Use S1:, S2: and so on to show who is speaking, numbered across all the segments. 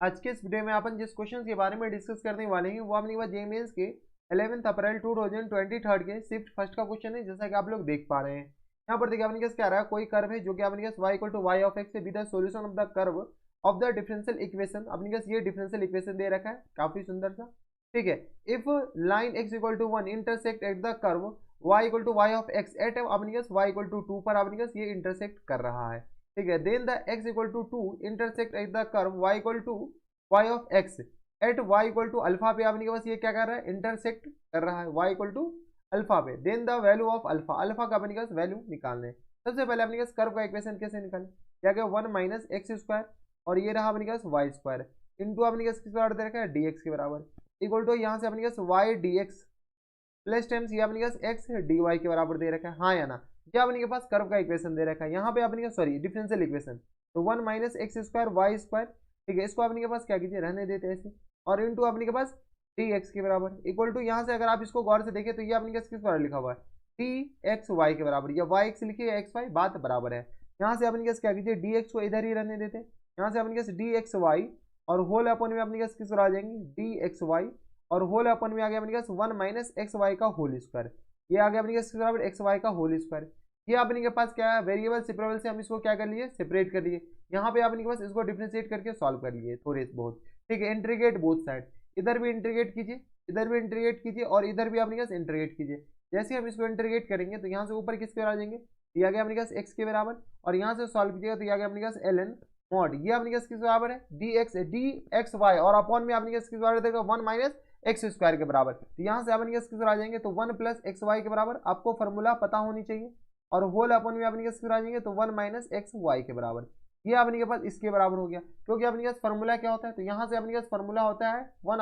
S1: आज के इस वीडियो में अपन जिस क्वेश्चन के बारे में डिस्कस करने वाले हैं वो अपने पास जेईई के 11 अप्रैल 2023 के शिफ्ट फर्स्ट का क्वेश्चन है, जैसा कि आप लोग देख पा रहे हैं। यहाँ पर देखिए अपने पास क्या रहा है, कोई कर्व है जो कि अपने पास y equal to y of x with the solution of the curve of the differential equation. अपने पास ये डिफरेंशियल इक्वेशन दे रखा है, काफी सुंदर सा। ठीक है, if line x equal to 1 intersect at the curve y equal to y of x at अपने पास y इक्वल टू 2 पर अपने पास ये इंटरसेक्ट कर रहा है। ठीक है, then the x equal to 2 intersect at the curve y equal to y of x at y equal to alpha पे अपने के पास ये क्या कर रहा है, इंटरसेक्ट कर रहा है y इक्वल टू अल्फा पे। Then the value of alpha, alpha का अपने के पास वैल्यू निकालना है। सबसे पहले अपने के पास कर्व का इक्वेशन कैसे निकालें, क्या क्या 1 माइनस एक्स स्क्वायर और ये रहा अपने के पास वाई स्क्वायर इंटू अपने के पास किस बराबर दे रखा है, dx के बराबर इक्वल टू यहाँ से अपने के पास वाई dx प्लस टाइम्स ये अपने के पास एक्स dy के बराबर दे रखा है, हाँ या ना। ये अपने के पास कर्व का इक्वेशन दे रखा है, यहाँ पे अपने के सॉरी डिफरेंशियल इक्वेशन, तो 1 minus x square y square. ठीक है, इसको अपने के पास क्या कीजिए, रहने देते हैं ऐसे, और इनटू अपने के पास dx के बराबर इक्वल टू यहाँ से अगर आप इसको गौर से देखें तो ये अपने के पास किस बराबर लिखा हुआ है, dxy के बराबर, या yx लिखिए या xy, बात बराबर है। यहाँ से अपने के पास क्या कीजिए, dx को इधर ही रहने देते हैं, यहाँ से अपने के पास dxy और होल अपन में अपने के पास किस बराबर आ जाएंगे, dxy और होल अपन में आ गया अपने पास 1 माइनस एक्स वाई का होल स्क्वायर, ये आ गया अपने के बराबर एक्स वाई का होल स्क्वायर। ये अपने के पास क्या है, वेरिएबल सेपरेबल से हम इसको क्या कर लिए, सेपरेट कर लिए। यहाँ पे अपने के पास इसको डिफरेंशिएट करके सॉल्व कर लिए थोड़े बहुत। ठीक है, इंटीग्रेट बोथ साइड, इधर भी इंटीग्रेट कीजिए, इधर भी इंटीग्रेट कीजिए और इधर भी अपने पास इंटीग्रेट कीजिए। जैसे हम इसको इंटीग्रेट करेंगे तो यहाँ से ऊपर किसके बराबर आ जाएंगे, ये आ गया अपने पास एक्स के बराबर, और यहाँ से सॉल्व कीजिएगा तो ये आ गया अपने पास ln मॉड, ये अपने पास किस बराबर है, डी एक्स वाई और अपॉन में अपने पास किस बराबर देगा, 1 माइनस एक्स स्क्वायर के बराबर। तो यहाँ से अपने किस आ जाएंगे तो 1 प्लस एक्स वाई के बराबर, आपको फॉर्मूला पता होनी चाहिए, और होल अपन में अपने किस आ जाएंगे तो 1 माइनस एक्स वाई के बराबर। ये अपने के पास इसके बराबर हो गया, क्योंकि अपने पास फॉर्मूला क्या होता है, तो यहाँ से अपने पास फॉर्मूला होता है 1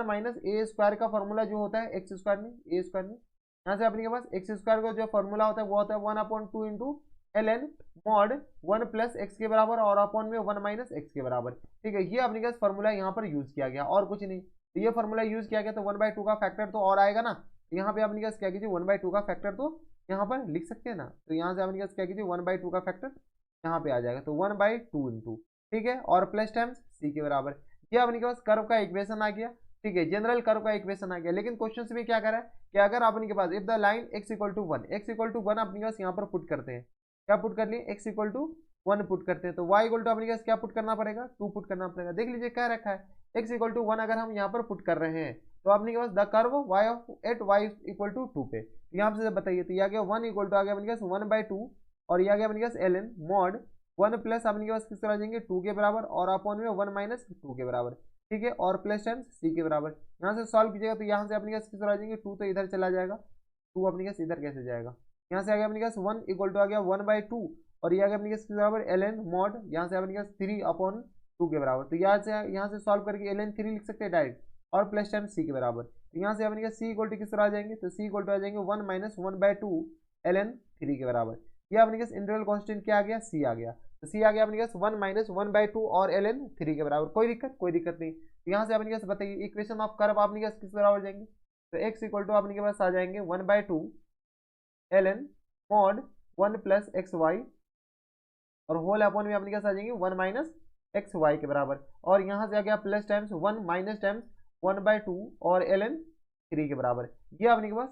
S1: माइनस ए स्क्वायर का फॉर्मूला जो होता है एक्स स्क्वायर में, ए स्क्वायर में। यहाँ से अपने के पास एक्स स्क्वायर का जो फॉर्मूला होता है वो होता है 1/2 into ln mod 1 plus x के बराबर और अपॉन में 1 माइनस एक्स के बराबर। ठीक है, ये अपने पास फॉर्मूला यहाँ पर यूज किया गया और कुछ नहीं। तो ये फॉर्मूला यूज किया गया तो 1/2 का फैक्टर तो और आएगा ना, तो यहाँ पे अपने पास क्या कीजिए 1/2 का फैक्टर तो यहाँ पर लिख सकते हैं ना, तो यहाँ से अपने पास क्या कीजिए 1/2 का फैक्टर यहाँ पे आ जाएगा, तो 1/2 इंटू, ठीक है, और प्लस टाइम्स सी के बराबर। ये अपने के पास कर्व का इक्वेशन आ गया। ठीक है, जनरल कर्व का इक्वेशन आ गया, लेकिन क्वेश्चन में क्या करा है कि अगर अपने के पास if the line x equal to 1, x equal to 1 अपने पास यहाँ पर पुट करते हैं, क्या पुट कर लिए, x इक्वल टू 1 पुट करते हैं, तो y इक्वल टू अपने पास क्या पुट करना पड़ेगा, 2 पुट करना पड़ेगा। देख लीजिए क्या रखा है, x इक्वल टू 1 अगर हम यहाँ पर पुट कर रहे हैं तो अपने के पास the curve y of at y equal to 2 पे, तो यहाँ से बताइए, तो ये आ गया 1 इक्वल टू आ गया अपने पास 1/2 और ये आ गया अपने पास ln मॉड 1 प्लस अपने के पास किस तरह आ जाएंगे 2 के बराबर और अपॉन में 1 माइनस 2 के बराबर। ठीक है, और प्लस टाइम्स सी के बराबर। यहाँ से सॉल्व कीजिएगा तो यहाँ से अपने पास किस तरह आ जाएंगे 2 तो इधर चला जाएगा, 2 अपने पास इधर कैसे जाएगा, यहाँ से आ गया अपने पास 1 इक्वल टू आ गया 1/2 और ये आ गया अपने पास बराबर ln मॉड, यहाँ से अपने पास 3/2 के बराबर। तो यहाँ से सॉल्व करके ln 3 लिख सकते हैं डायरेक्ट, और प्लस टाइम सी के बराबर। तो यहाँ से अपने पास सी इक्वल टू किस तरह आ जाएंगे, तो सी इक्वल टू आ जाएंगे 1 माइनस 1/2 ln 3 के बराबर। ये अपने पास इंटरवल कांस्टेंट क्या आ गया, सी आ गया, तो सी आ गया अपने पास 1 माइनस 1/2 और ln 3 के बराबर। कोई दिक्कत, कोई दिक्कत नहीं। तो यहाँ से अपने पास बताइए इक्वेशन ऑफ कर्व अपने पास किस बराबर जाएंगे, तो x इक्वल टू अपने के पास आ जाएंगे 1/2 ln mod 1 plus x y और होल अपॉन में अपने पास आ जाएंगे 1 माइनस एक्स वाई के बराबर, और यहाँ से आ गया प्लस टाइम्स 1 माइनस टाइम्स 1/2 और ln 3 के बराबर। ये अपने के पास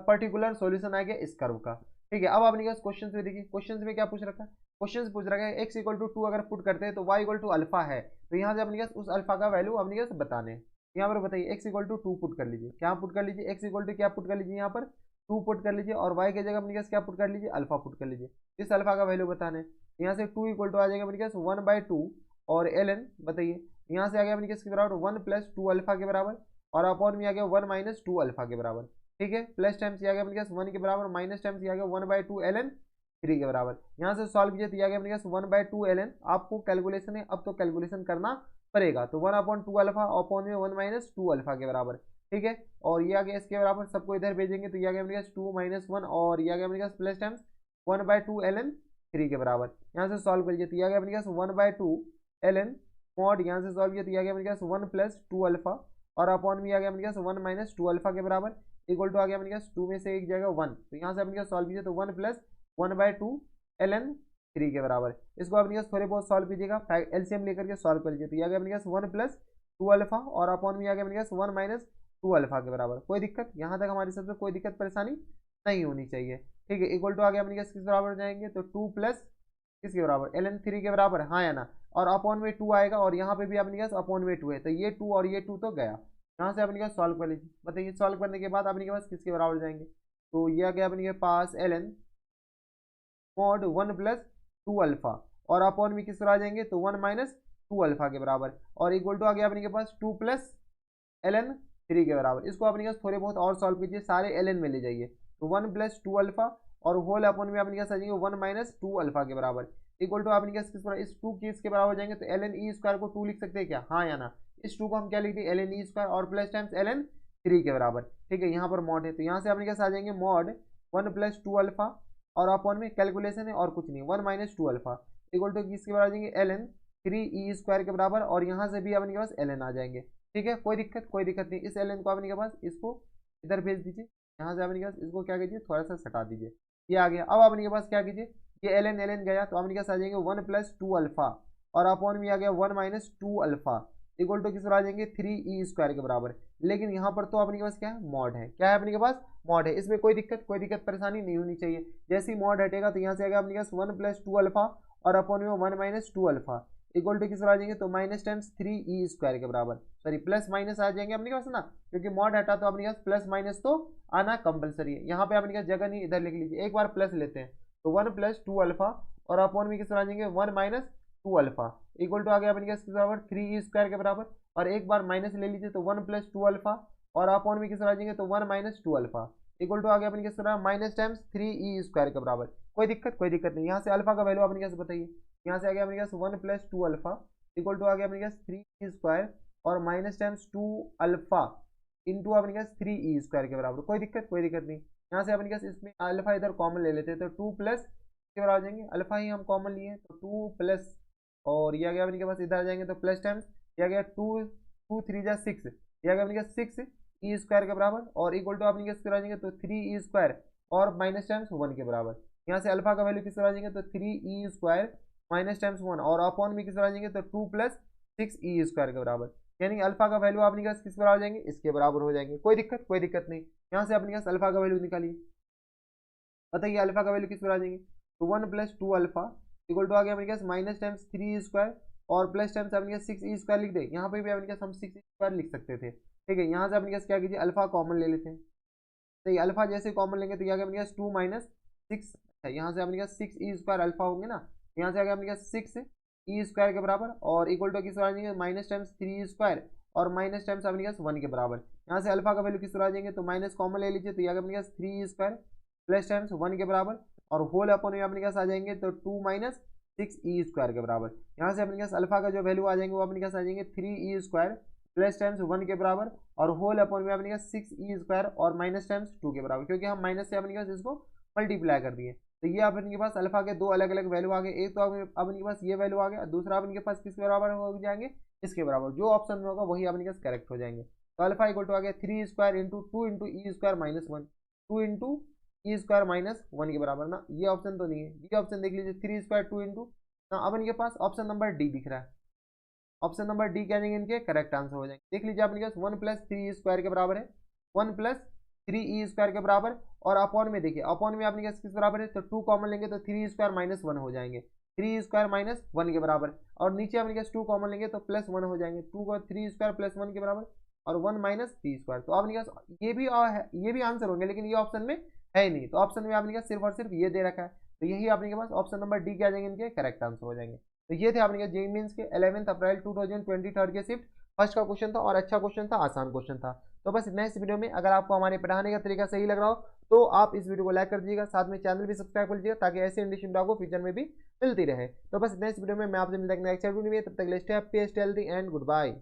S1: पर्टिकुलर सॉल्यूशन आ गया इस कर्व का। ठीक है, अब अपने पास क्वेश्चन में देखिए, क्वेश्चन में क्या पूछ रखा है, क्वेश्चन पूछ रखा है x इक्वल टू 2 अगर पुट करते हैं तो y इक्वल टू अल्फा है, तो यहाँ से अपने पास उस अल्फा का वैल्यू अपने पास बताने हैं। यहाँ पर बताइए x इक्वल टू 2 पुट कर लीजिए, क्या पुट कर लीजिए, x इक्वल टू क्या पुट कर लीजिए, यहाँ पर 2 पुट कर लीजिए, और y की जगह अपने पास क्या पुट कर लीजिए, अल्फा पुट कर लीजिए, इस अल्फा का वैल्यू बताना है। यहाँ से 2 इक्वल टू आ जाएगा अपने पास 1/2 और ln बताइए, यहाँ से आ गया अपने पास बराबर 1 प्लस 2 अल्फा के बराबर और अपॉन में आ गया 1 माइनस 2 अल्फा के बराबर। ठीक है, प्लस टाइम्स आ गया अपने पास 1 के बराबर, माइनस टाइम्स आ गया 1/2 ln 3 के बराबर। यहाँ से सॉल्व कीजिए तो आ गया अपने पास 1/2 ln, आपको कैलकुलेशन है अब तो कैलकुलेशन करना पड़ेगा, तो 1/2 अल्फा अपॉन में 1 माइनस 2 अल्फा के बराबर। ठीक है, और ये आ गया इसके बराबर, सबको इधर भेजेंगे तो ये आ गया अपने पास 2 माइनस 1 और ये आ गया अपने पास प्लस टाइम्स 1/2 ln 3 के बराबर। यहाँ से सॉल्व करिए तो ये आ गया अपने पास 1/2 ln मॉड, यहाँ से सॉल्व किया तो ये आ गया अपने पास 1 प्लस 2 अल्फा और अपॉन में आ गया अपने पास 1 माइनस 2 अल्फा के बराबर इक्वल टू आ गया अपने पास 2 में से एक जाएगा 1, तो यहाँ से अपने पास सॉल्व कीजिए तो 1 प्लस 1/2 ln 3 के बराबर। इसको अपने पास थोड़े बहुत सॉल्व कीजिएगा, एलसीएम लेकर के सॉल्व कर लीजिए। तो ये आ गया अपने पास 1 प्लस 2 अल्फा और अपॉन में आ गया अपने पास 1 माइनस 2 अल्फा के बराबर। कोई दिक्कत, यहाँ तक हमारी सबसे कोई दिक्कत परेशानी नहीं होनी चाहिए। ठीक है, इक्वल टू आ गया अपने पास किस बराबर हो जाएंगे, तो 2 प्लस किसके बराबर, ln 3 के बराबर, हाँ या ना। और अपॉन में 2 आएगा और यहाँ पे भी अपने पास अपॉन में 2 है, तो ये 2 और ये 2 तो गया। यहाँ से अपने पास सॉल्व कर लीजिए। बताइए सॉल्व करने के बाद अपने पास किसके बराबर जाएंगे, तो ये आ गया अपने पास ln मॉड 1 प्लस 2 अल्फा और अपॉन में किस तरह आ जाएंगे, तो 1 माइनस 2 अल्फा के बराबर और इक्वल टू आ गया अपने के पास 2 प्लस ln 3 के बराबर। इसको अपने पास थोड़े बहुत और सॉल्व कीजिए, सारे ln में ले जाइए। तो 1 प्लस 2 अल्फा और होल अपॉन में अपने पास आ जाएंगे 1 माइनस 2 अल्फा के बराबर इक्वल टू अपने पास किस बराबर, इस 2 के इसके बराबर जाएंगे। तो ln ई स्क्वायर को 2 लिख सकते हैं क्या, हाँ या ना। इस 2 को हम क्या लिखते हैं, ln ई स्क्वायर और प्लस टाइम्स ln 3 के बराबर। ठीक है, यहाँ पर मॉड है तो यहाँ से अपने पास आ जाएंगे मॉड 1 प्लस 2 अल्फा और अपॉन में कैलकुलेशन है और कुछ नहीं, 1 माइनस 2 अल्फा इक्वल टू किसके बराबर आ जाएंगे, ln 3 ई स्क्वायर के बराबर और यहाँ से भी अपने के पास ln आ जाएंगे। ठीक है, कोई दिक्कत नहीं। इस ln को अपने के पास इसको इधर भेज दीजिए, यहाँ से अपने के पास इसको क्या कीजिए, थोड़ा सा हटा दीजिए, ये आ गया। अब अपने के पास क्या कीजिए, ये ln गया तो अपने के पास आ जाएंगे 1 प्लस 2 अल्फा और अपॉन में आ गया 1 माइनस 2 अल्फा इक्वल टू किस आ जाएंगे 3 ई स्क्वायर के बराबर। लेकिन यहाँ पर तो अपने के पास क्या है, मॉड है, क्या है अपने के पास, मॉड है। इसमें कोई दिक्कत परेशानी नहीं होनी चाहिए। जैसे ही मॉड हटेगा तो यहाँ से आएगा अपने के पास 1 प्लस 2 अल्फा और अपॉन में 1 माइनस 2 अल्फा इक्वल टू किस आ जाएंगे, तो माइनस टाइम्स 3 ई स्क्वायर के बराबर, सॉरी प्लस माइनस आ जाएंगे अपने पास ना, क्योंकि मॉड हटा तो अपने पास प्लस माइनस तो आना कंपलसरी है। यहाँ पे अपने पास जगह नहीं, इधर लिख लीजिए, एक बार प्लस लेते हैं तो 1 प्लस 2 अल्फा और अपॉन में किस आ जाएंगे 1 माइनस 2 अल्फा इक्वल टू आ गया अपने पास किस बराबर 3 ई स्क्वायर के बराबर और एक बार माइनस ले लीजिए तो 1 प्लस 2 अल्फा और अपॉन में किस आ जाएंगे तो 1 माइनस 2 अल्फा इक्वल टू आ गया अपने किस तरह माइनस टाइम्स 3 ई स्क्वायर के बराबर। कोई दिक्कत नहीं। यहाँ से अल्फा का वैल्यू अपने कैसे बताइए, यहाँ से आ गया अपने पास 1 प्लस 2 अल्फा इक्वल टू आ गया अपने पास 3 ई स्क्वायर और माइनस टाइम्स 2 अल्फा इंटू अपने पास 3 ई स्क्वायर के बराबर। कोई दिक्कत नहीं। यहाँ से अपने पास इसमें अल्फा इधर कॉमन ले लेते हैं तो 2 प्लस के बराबर आ जाएंगे, अल्फा ही हम कॉमन लिए तो 2 प्लस और ये आ गया अपने पास इधर आ जाएंगे तो प्लस टाइम्स ये आ गया 2 3 जा 6 ये आ गया अपने 6 ई स्क्वायर के बराबर और इक्वल टू अपने किस आ जाएंगे तो 3 ई स्क्वायर और माइनस टाइम्स 1 के बराबर। यहाँ से अल्फा का वैल्यू किस आ जाएंगे तो 3 ई स्क्वायर माइनस टाइम्स 1 और अपॉन में किस आ जाएंगे तो 2 प्लस 6 ई स्क्वायर के बराबर, यानी अल्फा का वैल्यू अपने पास किस बराबर हो जाएंगे, इसके बराबर हो जाएंगे। कोई दिक्कत नहीं। यहाँ से अपने पास अल्फा का वैल्यू निकालिए, बताइए अल्फा का वैल्यू किस पर आ जाएंगे, तो 1 प्लस 2 अल्फा इक्वल टू आ गया अपने पास माइनस टाइम्स 3 स्क्वायर और प्लस टाइम्स अपने पास 6 ई स्क्वायर लिख दे। यहाँ पे भी अपने पास हम 6 स्क्वायर लिख सकते थे। ठीक है, यहाँ से अपने पास क्या कीजिए, अल्फा कॉमन ले लेते हैं। तो ये अल्फा जैसे कॉमन लेंगे तो ये आ गया अपने पास 2 माइनस 6 है, यहाँ से अपने पास 6 ई स्क्वायर अल्फा होंगे ना, यहाँ से आ गया अपने पास 6 ई स्क्वायर के बराबर और इक्वल टू किस आ जाएंगे माइनस टाइम्स 3 स्क्वायर और माइनस टाइम्स अपने पास 1 के बराबर। यहाँ से अल्फा का वैल्यू किस आ जाएंगे तो माइनस कॉमन ले लीजिए तो ये आ गया अपने पास 3 स्क्वायर प्लस टाइम्स 1 के बराबर और होल अपॉन में अपने पास आ जाएंगे तो 2 माइनस 6 ई स्क्वायर के बराबर। यहाँ से अपने पास अल्फा का जो वैल्यू आ जाएंगे वो अपने पास आ जाएंगे 3 ई स्क्वायर प्लस टाइम्स 1 के बराबर और होल अपॉन में अपने पास 6 ई स्क्वायर और माइनस टाइम्स 2 के बराबर, क्योंकि हम माइनस से अपने पास इसको मल्टीप्लाई कर दिए। तो ये अपने पास अल्फा के दो अलग अलग वैल्यू आ गए, एक तो अपने पास ये वैल्यू आ गया, दूसरा अपने पास किसके बराबर हो जाएंगे, इसके बराबर। जो ऑप्शन में होगा वही अपने पास करेक्ट हो जाएंगे। तो अल्फा इक्वल टू आ गया 3 square into 2 into E square minus 1 2 into E square minus 1 के बराबर ना, ये ऑप्शन तो नहीं है, ये ऑप्शन देख लीजिए 3 स्क्वायर 2 इंटू ना। अब इनके पास ऑप्शन नंबर डी दिख रहा है, ऑप्शन नंबर डी क्या जाएंगे इनके करेक्ट आंसर हो जाएंगे। देख लीजिए अपने पास 1 प्लस 3 स्क्वायर के बराबर है, 1 प्लस 3 ई स्क्वायर के बराबर और अपॉन में देखिए अपॉन में अपने पास किस बराबर है तो 2 कॉमन लेंगे तो 3 स्क्वायर माइनस 1 हो जाएंगे, 3 स्क्वायर माइनस 1 के बराबर और नीचे अपने पास 2 कॉमन लेंगे तो प्लस 1 हो जाएंगे, 2 का 3 स्क्वायर प्लस 1 के बराबर और 1 माइनस 3 स्क्वायर। तो अपने पास ये भी आंसर होंगे, लेकिन ये ऑप्शन में है ही नहीं। तो ऑप्शन में आपने सिर्फ और सिर्फ ये दे रखा है, तो यही आपने के पास ऑप्शन नंबर डी क्या जाएंगे इनके करेक्ट आंसर हो जाएंगे। तो ये थे आपने जेईई मेंस के 11 अप्रैल 2023 के शिफ्ट फर्स्ट का क्वेश्चन था और अच्छा क्वेश्चन था, आसान क्वेश्चन था। तो बस इतना इस वीडियो में। अगर आपको हमारे पढ़ाने का तरीका सही लग रहा हो तो आप इस वीडियो को लाइक कर दीजिएगा, साथ में चैनल भी सब्सक्राइब कर लीजिएगा ताकि ऐसे इंग्लिश वीडियो आपको फ्यूचर में भी मिलती रहे। तो बस इतना इस वीडियो में। मैं आपसे मिलता हूं नेक्स्ट वीडियो में, तब तक stay happy stay healthy and good bye.